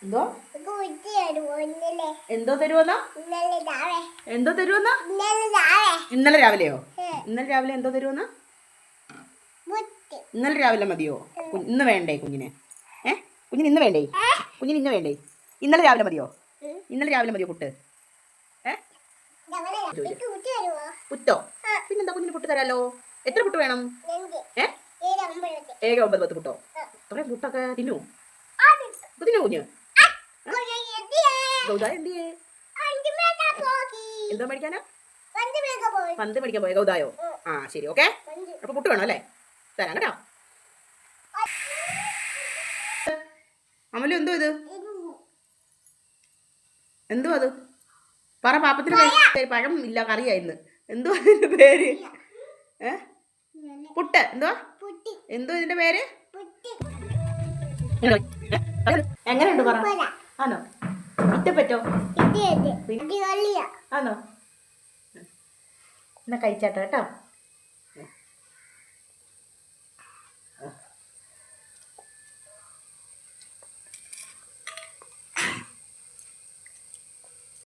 എന്തോ എന്തോ തരുവോന്നാ? എന്തോ തരുവോന്നാ? ഇന്നലെ രാവിലെയോ? ഇന്നലെ രാവിലെ എന്തോ തരുവോന്നാ? ഇന്നലെ രാവിലെ മതിയോ? ഇന്ന് വേണ്ടേ കുഞ്ഞിന്? കുഞ്ഞിന് ഇന്ന് വേണ്ടേ? കുഞ്ഞിന് ഇന്ന് വേണ്ടേ? ഇന്നലെ രാവിലെ മതിയോ? ഇന്നലെ രാവിലെ മതിയോ പുട്ട്? പുട്ടോ? പിന്നെന്താ കുഞ്ഞിന് പുട്ട് തരാലോ. എത്ര പുട്ട് വേണം? 7, 9, 10 പുട്ടോ? അത്രയും പുട്ടൊക്കെ തിന്നൂ? തിന്നൂ കുഞ്ഞ്? ഗൗതായ എന്തിയേ? എന്തോ മേടിക്കാനാ? പന്ത് മേടിക്കാൻ പോയോ ഗൗതായോ? ആ ശരി, ഓക്കെ. അപ്പൊ പുട്ട് വേണം അല്ലേ? തരാം കേട്ടോ. അമലു എന്തോ ഇത്? എന്തോ അത്? പറ പാപ്പത്തിന് പേര്. പഴം ഇല്ല, കറിയായിരുന്നു. എന്തോ ഇതിന്റെ പേര്? പുട്ട്. എന്തോ എന്തോ ഇതിന്റെ പേര്? എങ്ങനെയുണ്ട് പറ. ആണോ? ഇറ്റപ്പറ്റോ? ആണോ? എന്നാ കഴിച്ചാട്ടോ കേട്ടോ.